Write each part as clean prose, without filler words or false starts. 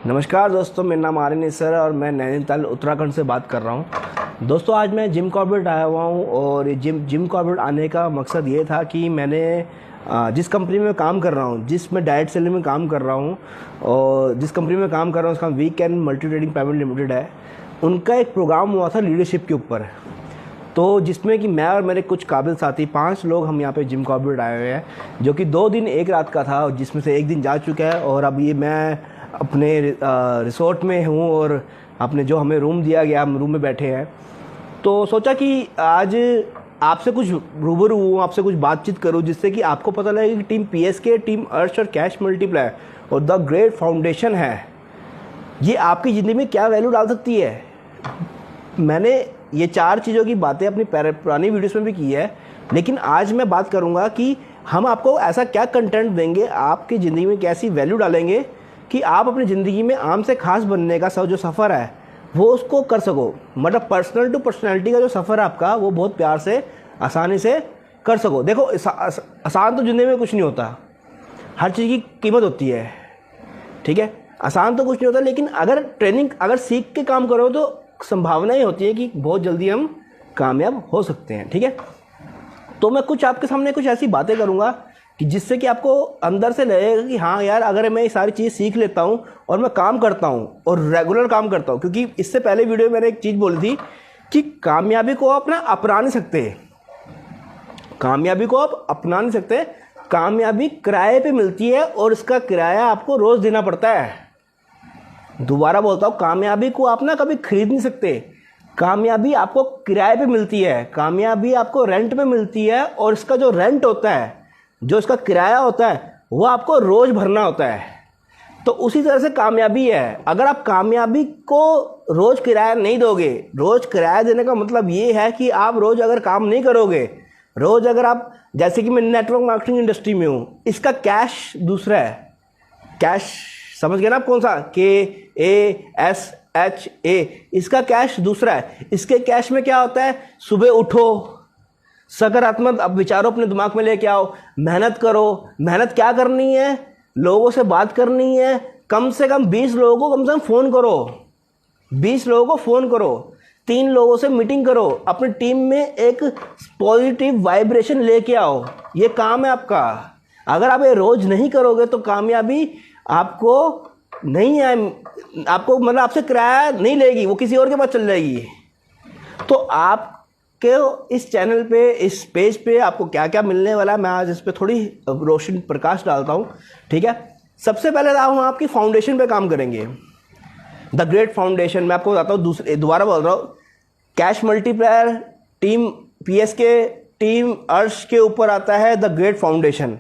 नमस्कार दोस्तों, मेरा नाम आर्यन सर और मैं नैनीताल उत्तराखंड से बात कर रहा हूं। दोस्तों आज मैं जिम कॉर्बेट आया हुआ हूं और जिम कॉर्बेट आने का मकसद ये था कि मैंने जिस कंपनी में काम कर रहा हूं, जिस मैं डायरेक्ट सेलिंग में काम कर रहा हूं और जिस कंपनी में काम कर रहा हूं उसका weekend multi trading private limited है। उनका एक प्रोग्राम हुआ था लीडरशिप के ऊपर, तो जिसमें कि मैं और मेरे कुछ काबिल साथी 5 लोग हम यहाँ पे जिम कॉर्बेट आए हुए हैं, जो कि 2 दिन 1 रात का था, जिसमें से 1 दिन जा चुका है। और अब ये मैं अपने रिसोर्ट में हूँ और अपने जो हमें रूम दिया गया, हम रूम में बैठे हैं। तो सोचा कि आज आपसे कुछ रूबरू हूँ, आपसे कुछ बातचीत करूँ, जिससे कि आपको पता लगे कि टीम पीएसके, टीम अर्श और कैश मल्टीप्लायर और द ग्रेट फाउंडेशन है, ये आपकी ज़िंदगी में क्या वैल्यू डाल सकती है। मैंने ये 4 चीज़ों की बातें अपनी पुरानी वीडियोस में भी की है, लेकिन आज मैं बात करूँगा कि हम आपको ऐसा क्या कंटेंट देंगे, आपकी ज़िंदगी में कैसी वैल्यू डालेंगे कि आप अपनी ज़िंदगी में आम से खास बनने का जो सफ़र है वो उसको कर सको। मतलब पर्सनल टू पर्सनैलिटी का जो सफ़र है आपका, वो बहुत प्यार से आसानी से कर सको। देखो आसान तो ज़िंदगी में कुछ नहीं होता, हर चीज़ की कीमत होती है, ठीक है। आसान तो कुछ नहीं होता, लेकिन अगर ट्रेनिंग अगर सीख के काम करो तो संभावना ही होती है कि बहुत जल्दी हम कामयाब हो सकते हैं, ठीक है। तो मैं कुछ आपके सामने कुछ ऐसी बातें करूँगा कि जिससे कि आपको अंदर से लगेगा कि हाँ यार, अगर मैं ये सारी चीज़ सीख लेता हूँ और मैं काम करता हूँ और रेगुलर काम करता हूँ। क्योंकि इससे पहले वीडियो में मैंने एक चीज़ बोली थी कि कामयाबी को आप अपना नहीं सकते, कामयाबी को आप अपना नहीं सकते। कामयाबी किराए पे मिलती है और इसका किराया आपको रोज़ देना पड़ता है। दोबारा बोलता हूँ, कामयाबी को आप कभी खरीद नहीं सकते। कामयाबी आपको किराए पे मिलती है, कामयाबी आपको रेंट पे मिलती है और इसका जो रेंट होता है, जो इसका किराया होता है, वो आपको रोज़ भरना होता है। तो उसी तरह से कामयाबी है। अगर आप कामयाबी को रोज़ किराया नहीं दोगे, रोज़ किराया देने का मतलब ये है कि आप रोज़ अगर काम नहीं करोगे, रोज़ अगर आप, जैसे कि मैं नेटवर्क मार्केटिंग इंडस्ट्री में हूँ, इसका कैश दूसरा है। कैश समझ गए ना आप, कौन सा, KASHA, इसका कैश दूसरा है। इसके कैश में क्या होता है, सुबह उठो, सकारात्मक अब विचारों अपने दिमाग में लेके आओ, मेहनत करो। मेहनत क्या करनी है, लोगों से बात करनी है, कम से कम 20 लोगों को कम से कम फ़ोन करो, 20 लोगों को फ़ोन करो, 3 लोगों से मीटिंग करो, अपनी टीम में एक पॉजिटिव वाइब्रेशन लेके आओ। ये काम है आपका। अगर आप ये रोज़ नहीं करोगे तो कामयाबी आपको नहीं है, आपको मतलब आपसे किराया नहीं लेगी, वो किसी और के पास चल जाएगी। तो आप के इस चैनल पे, इस पेज पे आपको क्या क्या मिलने वाला है, मैं आज इस पे थोड़ी रोशन प्रकाश डालता हूँ, ठीक है। सबसे पहले हम आपकी फाउंडेशन पे काम करेंगे, द ग्रेट फाउंडेशन। मैं आपको बताता हूँ, दोबारा बोल रहा हूँ, cash multiplier, team PSK, team अर्श के ऊपर आता है the great foundation.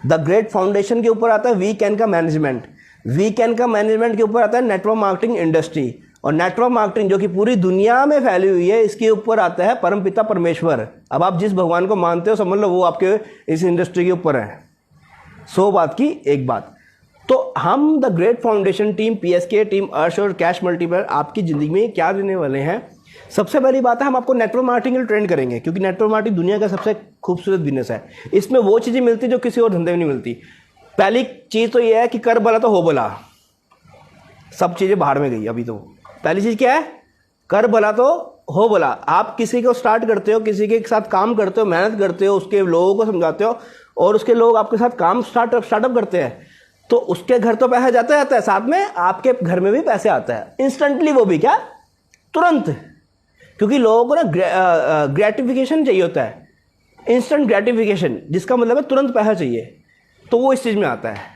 The great foundation के ऊपर आता है वीकेंड का मैनेजमेंट, वीकेंड का मैनेजमेंट के ऊपर आता है नेटवर्क मार्केटिंग इंडस्ट्री, और नेटवर्क मार्केटिंग जो कि पूरी दुनिया में फैली हुई है, इसके ऊपर आता है परमपिता परमेश्वर। अब आप जिस भगवान को मानते हो समझ लो वो आपके इस इंडस्ट्री के ऊपर है। 100 बात की एक बात। तो हम the great foundation, team PSK, team अर्श और कैश मल्टीप्लायर आपकी ज़िंदगी में क्या देने वाले हैं। सबसे पहली बात है, हम आपको नेटवर्क मार्केटिंग में ट्रेंड करेंगे, क्योंकि नेटवर्क मार्केटिंग दुनिया का सबसे खूबसूरत बिजनेस है। इसमें वो चीज़ें मिलती जो किसी और धंधे में नहीं मिलती। पहली चीज़ तो ये है कि कर भला तो हो भला, सब चीज़ें बाहर में गई अभी। तो पहली चीज़ क्या है, कर भला तो हो भला। आप किसी को स्टार्ट करते हो, किसी के साथ काम करते हो, मेहनत करते हो, उसके लोगों को समझाते हो और उसके लोग आपके साथ काम स्टार्टअप करते हैं, तो उसके घर तो पैसा जाता है, साथ में आपके घर में भी पैसे आता है इंस्टेंटली, वो भी क्या, तुरंत। क्योंकि लोगों को ग्रेटिफिकेशन चाहिए होता है, इंस्टेंट ग्रेटिफिकेशन, जिसका मतलब है तुरंत पैसा चाहिए, तो वो इस चीज़ में आता है।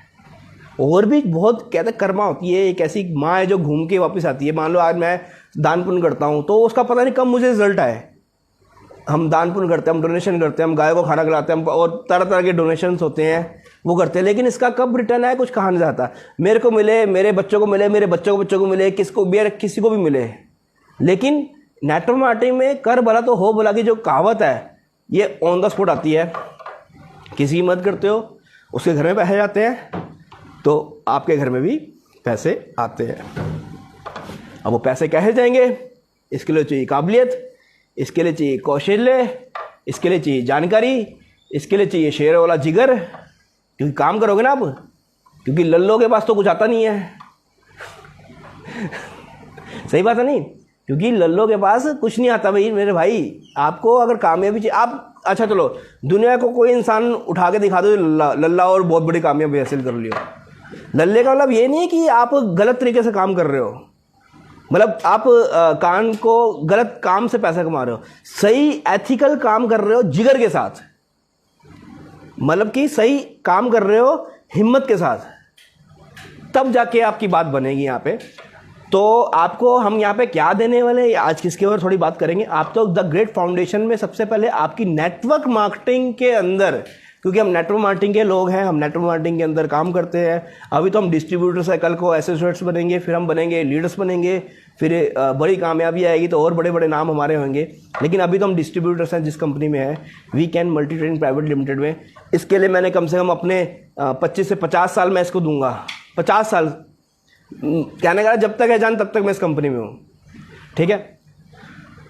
और भी बहुत कहते कर्मा होती है, एक ऐसी माँ है जो घूम के वापस आती है। मान लो आज मैं दान पुण्य करता हूँ, तो उसका पता नहीं कब मुझे रिजल्ट आए। हम दान पुण्य करते हैं, हम डोनेशन करते हैं, हम गाय को खाना खिलाते हैं, हम और तरह तरह के डोनेशंस होते हैं, वो करते हैं, लेकिन इसका कब रिटर्न आए कुछ कहा नहीं जाता। मेरे को मिले, मेरे बच्चों को मिले, मेरे बच्चों को मिले, किसी को भी मिले। लेकिन नेटवर्क मार्केटिंग में कर भला तो हो भला की जो कहावत है, ये ऑन द स्पॉट आती है। किसी की मदद करते हो, उसके घर में पैसे जाते हैं, तो आपके घर में भी पैसे आते हैं। अब वो पैसे कैसे जाएंगे, इसके लिए चाहिए काबिलियत, इसके लिए चाहिए कौशल्य, इसके लिए चाहिए जानकारी, इसके लिए चाहिए शेर वाला जिगर, क्योंकि काम करोगे ना आप, क्योंकि लल्लों के पास तो कुछ आता नहीं है। सही बात है नहीं? क्योंकि लल्लों के पास कुछ नहीं आता भाई मेरे भाई। आपको अगर कामयाबी चाहिए, आप अच्छा चलो दुनिया को कोई इंसान उठा के दिखा दो लल्ला और बहुत बड़ी कामयाबी हासिल कर लियो। लल्ले का मतलब ये नहीं है कि आप गलत तरीके से काम कर रहे हो, मतलब आप कान को गलत काम से पैसा कमा रहे हो, सही एथिकल काम कर रहे हो जिगर के साथ, मतलब कि सही काम कर रहे हो हिम्मत के साथ, तब जाके आपकी बात बनेगी यहाँ पे। तो आपको हम यहाँ पे क्या देने वाले हैं आज किसके ऊपर थोड़ी बात करेंगे। आप तो द ग्रेट फाउंडेशन में सबसे पहले आपकी नेटवर्क मार्केटिंग के अंदर, क्योंकि हम नेटवर्क मार्केटिंग के लोग हैं, हम नेटवर्क मार्केटिंग के अंदर काम करते हैं। अभी तो हम डिस्ट्रीब्यूटर्स हैं, कल को एसोसिएट्स बनेंगे, फिर हम बनेंगे लीडर्स बनेंगे, फिर बड़ी कामयाबी आएगी तो और बड़े बड़े नाम हमारे होंगे। लेकिन अभी तो हम डिस्ट्रीब्यूटर्स हैं जिस कंपनी में है, we can multi trading private limited में। इसके लिए मैंने कम से कम अपने 25 से 50 साल मैं इसको दूंगा। 50 साल कहने का जब तक है जान तब तक मैं इस कंपनी में हूँ, ठीक है।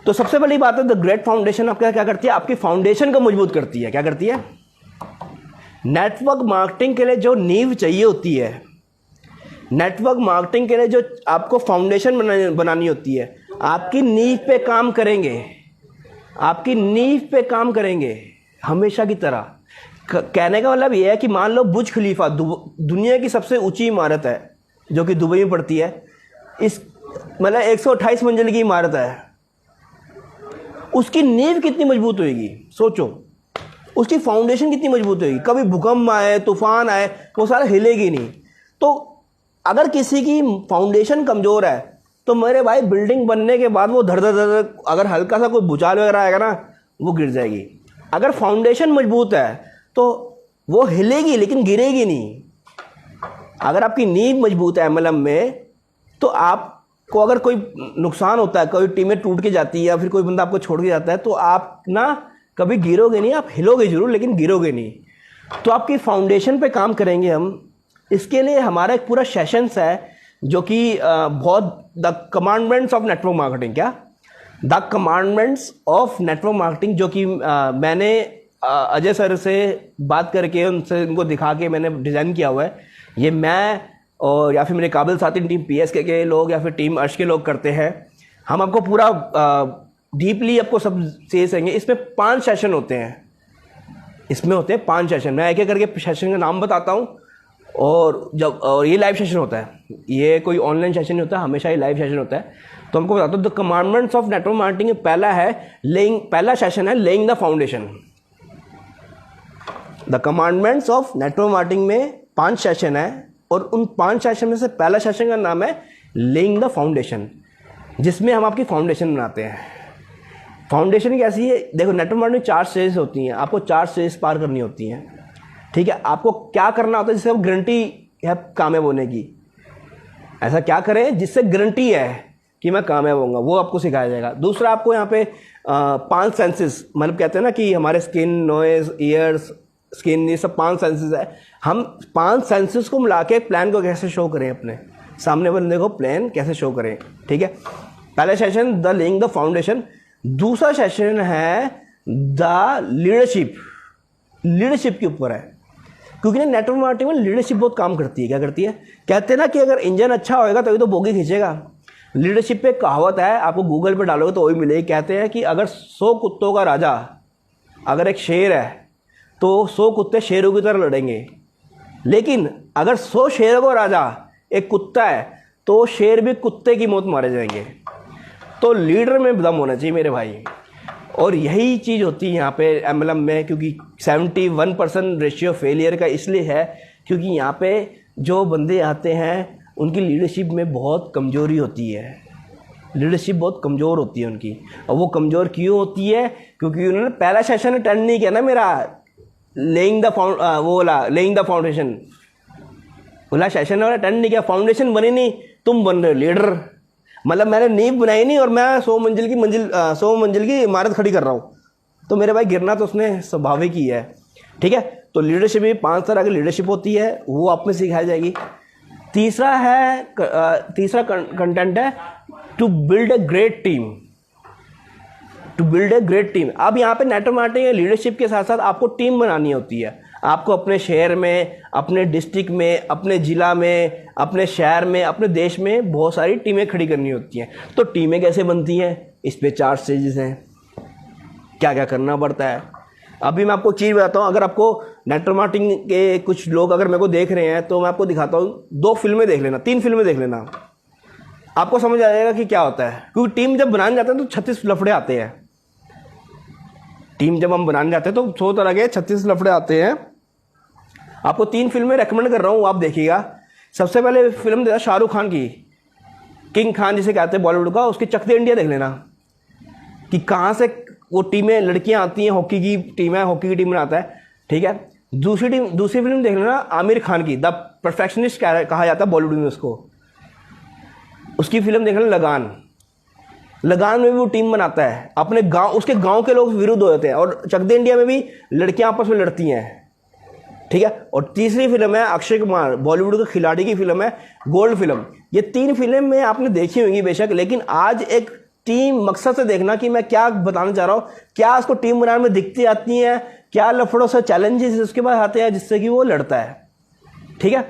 तो सबसे बड़ी बात है द ग्रेट फाउंडेशन आपका क्या करती है, आपकी फाउंडेशन को मजबूत करती है। क्या करती है? नेटवर्क मार्केटिंग के लिए जो नींव चाहिए होती है, नेटवर्क मार्केटिंग के लिए जो आपको फाउंडेशन बनानी होती है, आपकी नींव पे काम करेंगे, आपकी नींव पे काम करेंगे हमेशा की तरह। कहने का मतलब यह है कि मान लो बुर्ज खलीफा दुनिया की सबसे ऊंची इमारत है जो कि दुबई में पड़ती है, इस मतलब 128 मंजिल की इमारत है, उसकी नींव कितनी मजबूत होगी सोचो, उसकी फाउंडेशन कितनी मजबूत होगी। कभी भूकंप आए, तूफान आए, वो सारा हिलेगी नहीं। तो अगर किसी की फाउंडेशन कमज़ोर है तो मेरे भाई बिल्डिंग बनने के बाद वो धड़ धड़ धड़ अगर हल्का सा कोई भूचाल वगैरह आएगा ना वो गिर जाएगी। अगर फाउंडेशन मजबूत है तो वो हिलेगी लेकिन गिरेगी नहीं। अगर आपकी नींव मजबूत है एमएलएम में तो आपको अगर कोई नुकसान होता है, कोई टीमें टूट के जाती है या फिर कोई बंदा आपको छोड़ के जाता है तो आप ना कभी गिरोगे नहीं, आप हिलोगे जरूर लेकिन गिरोगे नहीं। तो आपकी फाउंडेशन पे काम करेंगे हम। इसके लिए हमारा एक पूरा सेशंस है जो कि बहुत the commandments of network marketing, क्या the commandments of network marketing, जो कि मैंने अजय सर से बात करके उनसे उनको दिखा के मैंने डिज़ाइन किया हुआ है। ये मैं और या फिर मेरे काबिल साथी टीम पीएसके के लोग या फिर टीम अर्श के लोग करते हैं। हम आपको पूरा डीपली आपको सब चीज़ देंगे। इसमें 5 सेशन होते हैं, इसमें होते हैं 5 सेशन। मैं एक एक करके सेशन का नाम बताता हूँ और ये लाइव सेशन होता है, ये कोई ऑनलाइन सेशन नहीं होता, हमेशा ही लाइव सेशन होता है। तो हमको बताता हूँ the commandments of network marketing में पहला सेशन है laying the foundation. The commandments of network marketing में 5 सेशन है और उन 5 सेशन में से पहला सेशन का नाम है लेइंग द फाउंडेशन, जिसमें हम आपकी फाउंडेशन बनाते हैं। फाउंडेशन कैसी है? देखो नेटवर्क मार्केटिंग 4 स्टेज होती हैं, आपको 4 स्टेज पार करनी होती हैं, ठीक है। आपको क्या करना होता है जिससे आप गारंटी है कामयाब होने की, ऐसा क्या करें जिससे गारंटी है कि मैं कामयाब होऊंगा, वो आपको सिखाया जाएगा। दूसरा आपको यहाँ पे 5 सेंसेस, मतलब कहते हैं ना कि हमारे स्किन, नॉइज, ईयर्स, स्किन, ये सब 5 सेंसेस है। हम 5 सेंसेस को मिला के प्लान को कैसे शो करें, अपने सामने बंदे को प्लान कैसे शो करें, ठीक है। पहला session the laying the foundation. दूसरा सेशन है द लीडरशिप, लीडरशिप के ऊपर है, क्योंकि ना नेटवर्क मार्केटिंग में लीडरशिप बहुत काम करती है। क्या करती है? कहते हैं ना कि अगर इंजन अच्छा होएगा तभी तो बोगी खींचेगा। लीडरशिप पे कहावत है, आपको गूगल पे डालोगे तो वही मिलेगी। कहते हैं कि अगर 100 कुत्तों का राजा अगर एक शेर है तो 100 कुत्ते शेरों की तरह लड़ेंगे, लेकिन अगर 100 शेरों का राजा एक कुत्ता है तो शेर भी कुत्ते की मौत मारे जाएंगे। तो लीडर में दम होना चाहिए मेरे भाई, और यही चीज़ होती है यहाँ पे एमएलएम में। क्योंकि 71% रेशियो फेलियर का इसलिए है क्योंकि यहाँ पे जो बंदे आते हैं उनकी लीडरशिप में बहुत कमज़ोरी होती है, लीडरशिप बहुत कमज़ोर होती है उनकी। और वो कमज़ोर क्यों होती है? क्योंकि उन्होंने पहला सेशन अटेंड नहीं किया ना मेरा, लेइंग द फाउंडेशन बोला सेशन और अटेंड नहीं किया, फाउंडेशन बनी नहीं, तुम बन रहे हो लीडर। मतलब मैंने नींव बनाई नहीं और मैं 100 मंजिल की इमारत खड़ी कर रहा हूँ, तो मेरे भाई गिरना तो उसने स्वाभाविक ही है, ठीक है। तो लीडरशिप में 5 तरह की लीडरशिप होती है, वो आप में सिखाई जाएगी। तीसरा कंटेंट है to build a great team, to build a great team. अब यहाँ पे नेटवर्क मार्केटिंग लीडरशिप के साथ साथ आपको टीम बनानी होती है। आपको अपने शहर में, अपने डिस्ट्रिक्ट में, अपने ज़िला में, अपने शहर में, अपने देश में बहुत सारी टीमें खड़ी करनी होती हैं। तो टीमें कैसे बनती हैं, इस पे 4 स्टेजेस हैं, क्या क्या करना पड़ता है। अभी मैं आपको चीज़ बताता हूँ, अगर आपको नेटवर्क मार्केटिंग के कुछ लोग अगर मेरे को देख रहे हैं तो मैं आपको दिखाता हूँ, 2 फिल्में देख लेना, 3 फिल्में देख लेना, आपको समझ आ जाएगा कि क्या होता है। क्योंकि टीम जब बनाने जाते हैं तो 36 लफड़े आते हैं। टीम जब हम बनाने जाते हैं तो 100 तरह के 36 लफड़े आते हैं। आपको 3 फिल्में रेकमेंड कर रहा हूँ, आप देखिएगा। सबसे पहले फिल्म देना शाहरुख खान की, किंग खान जिसे कहते हैं बॉलीवुड का, उसकी चक दे इंडिया देख लेना कि कहाँ से वो टीमें, लड़कियाँ आती हैं, हॉकी की टीम है, हॉकी की टीम में आता है, ठीक है। दूसरी फिल्म देख लेना आमिर खान की, द परफेक्शनिस्ट कहा जाता है बॉलीवुड में उसको, उसकी फिल्म देख लेना लगान। लगान में भी वो टीम बनाता है, अपने गांव, उसके गांव के लोग विरुद्ध हो जाते हैं, और चक दे इंडिया में भी लड़कियां आपस में लड़ती हैं, ठीक है। और तीसरी फिल्म है अक्षय कुमार, बॉलीवुड के खिलाड़ी की फिल्म है गोल्ड फिल्म। ये 3 फिल्म में आपने देखी होंगी बेशक, लेकिन आज एक टीम मकसद से देखना कि मैं क्या बताना चाह रहा हूँ, क्या उसको टीम बनाने में दिक्कतें आती हैं, क्या लफड़ों से चैलेंजेस उसके बाद आते हैं जिससे कि वो लड़ता है, ठीक है।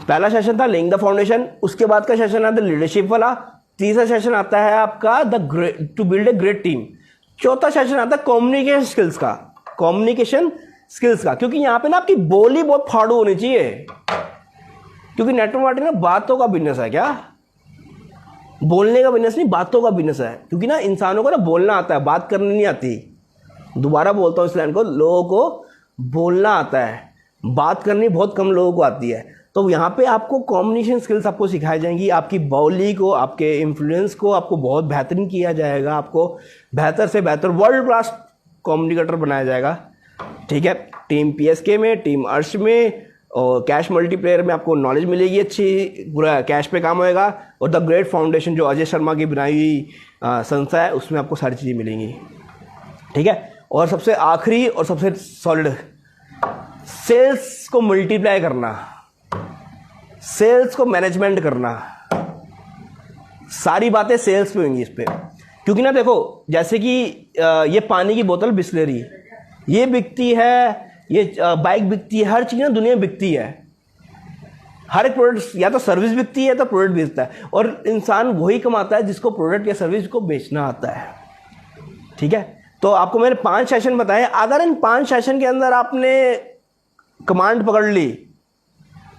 पहला सेशन था लेइंग द फाउंडेशन, उसके बाद का सेशन आता है लीडरशिप वाला, तीसरा सेशन आता है आपका to build a great team, चौथा सेशन आता है कम्युनिकेशन स्किल्स का, क्योंकि यहां पे ना आपकी बोली बहुत फाड़ू होनी चाहिए, क्योंकि नेटवर्क मार्केटिंग ना बातों का बिजनेस है, क्या बोलने का बिजनेस नहीं, बातों का बिजनेस है। क्योंकि ना इंसानों को ना बोलना आता है, बात करनी नहीं आती। दोबारा बोलता हूँ इस लाइन को, लोगों को बोलना आता है, बात करनी बहुत कम लोगों को आती है। तो यहाँ पे आपको कम्युनिकेशन स्किल्स आपको सिखाई जाएंगी, आपकी बोली को, आपके इन्फ्लुएंस को आपको बहुत बेहतरीन किया जाएगा, आपको बेहतर से बेहतर वर्ल्ड क्लास कम्युनिकेटर बनाया जाएगा, ठीक है। टीम PSK में, टीम अर्श में और कैश मल्टीप्लेयर में आपको नॉलेज मिलेगी अच्छी, पूरा कैश पे काम होएगा। और द ग्रेट फाउंडेशन जो अजय शर्मा की बनाई हुई संस्था है, उसमें आपको सारी चीज़ें मिलेंगी, ठीक है। और सबसे आखिरी और सबसे सॉलिड, सेल्स को मल्टीप्लाई करना, सेल्स को मैनेजमेंट करना, सारी बातें सेल्स पे होंगी इस पे। क्योंकि ना देखो, जैसे कि ये पानी की बोतल बिस्लरी ये बिकती है, ये बाइक बिकती है, हर चीज़ ना दुनिया में बिकती है। हर एक प्रोडक्ट या तो सर्विस बिकती है तो प्रोडक्ट बेचता है, और इंसान वही कमाता है जिसको प्रोडक्ट या सर्विस को बेचना आता है, ठीक है। तो आपको मैंने 5 सेशन बताए, अगर इन 5 सेशन के अंदर आपने कमांड पकड़ ली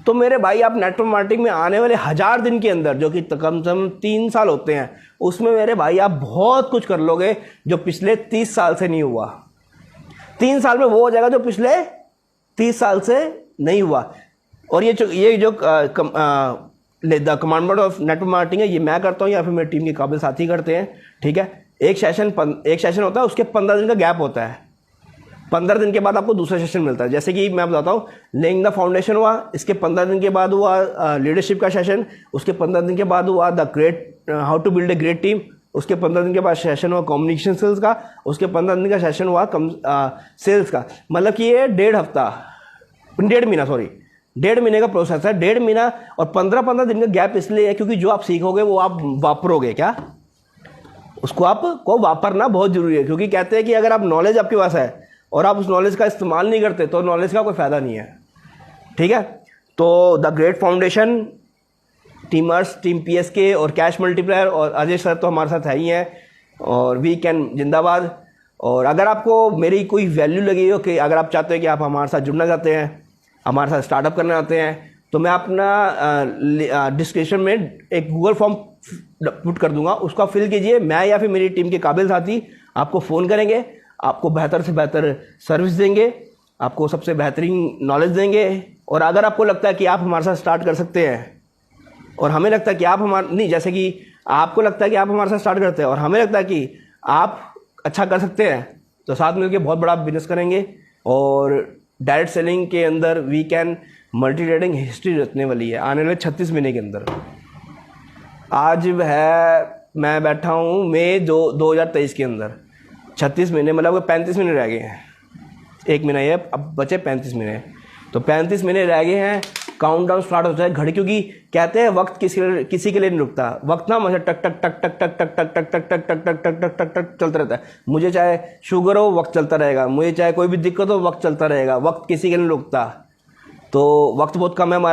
तो मेरे भाई आप नेटवर्क मार्केटिंग में आने वाले 1000 दिन के अंदर, जो कि कम से कम 3 साल होते हैं, उसमें मेरे भाई आप बहुत कुछ कर लोगे जो पिछले 30 साल से नहीं हुआ। 3 साल में वो हो जाएगा जो पिछले 30 साल से नहीं हुआ। और ये जो the commandment of network marketing है, ये मैं करता हूँ या फिर मेरी टीम के काबिल साथी करते हैं, ठीक है। एक सेशन होता है, उसके 15 दिन का गैप होता है, 15 दिन के बाद आपको दूसरा सेशन मिलता है। जैसे कि मैं बताता हूँ, लेइंग द फाउंडेशन हुआ, इसके 15 दिन के बाद हुआ लीडरशिप का सेशन, उसके 15 दिन के बाद हुआ the great how to build a great team, उसके 15 दिन के बाद सेशन हुआ कम्युनिकेशन स्किल्स का, उसके 15 दिन का सेशन हुआ सेल्स का। मतलब कि ये 1.5 महीने का प्रोसेस है। 1.5 महीना और 15 दिन का गैप इसलिए है क्योंकि जो आप सीखोगे वो आप वापरोगे, क्या उसको आपको वापरना बहुत जरूरी है। क्योंकि कहते हैं कि अगर आप नॉलेज आपके पास है और आप उस नॉलेज का इस्तेमाल नहीं करते तो नॉलेज का कोई फ़ायदा नहीं है, ठीक है। तो the great foundation, teamers, team PSK और कैश मल्टीप्लायर और अजय सर तो हमारे साथ है ही हैं, और वी कैन जिंदाबाद। और अगर आपको मेरी कोई वैल्यू लगी हो, कि अगर आप चाहते हो कि आप हमारे साथ जुड़ना चाहते हैं, हमारे साथ स्टार्टअप करना चाहते हैं, तो मैं अपना डिस्क्रिप्शन में एक गूगल फॉर्म पुट कर दूंगा, उसका फिल कीजिए। मैं या फिर मेरी टीम के काबिल साथी आपको फ़ोन करेंगे, आपको बेहतर से बेहतर सर्विस देंगे, आपको सबसे बेहतरीन नॉलेज देंगे। और अगर आपको लगता है कि आप हमारे साथ स्टार्ट कर सकते हैं और हमें लगता है कि आप हमारे नहीं, जैसे कि आपको लगता है कि आप हमारे साथ स्टार्ट करते हैं और हमें लगता है कि आप अच्छा कर सकते हैं, तो साथ मिलकर बहुत बड़ा बिजनेस करेंगे। और डायरेक्ट सेलिंग के अंदर we can multi trading history रचने वाली है आने वाले 36 महीने के अंदर। आज है मैं बैठा हूँ मई 2023 के अंदर, 36 महीने मतलब 35 महीने रह गए हैं, 1 महीना ये अब बचे 35 महीने, तो 35 महीने रह गए हैं। काउंटडाउन स्टार्ट हो जाए घड़ी, क्योंकि कहते हैं वक्त किसी के लिए नहीं रुकता। वक्त ना मुझे टक टक टक टक टक टक टक टक टक टक टक टक टक टक टक टक चलता रहता है। मुझे चाहे शुगर हो वक्त चलता रहेगा, मुझे चाहे कोई भी दिक्कत हो वक्त चलता रहेगा। वक्त किसी के लिए नहीं रुकता। तो वक्त बहुत कम है हमारे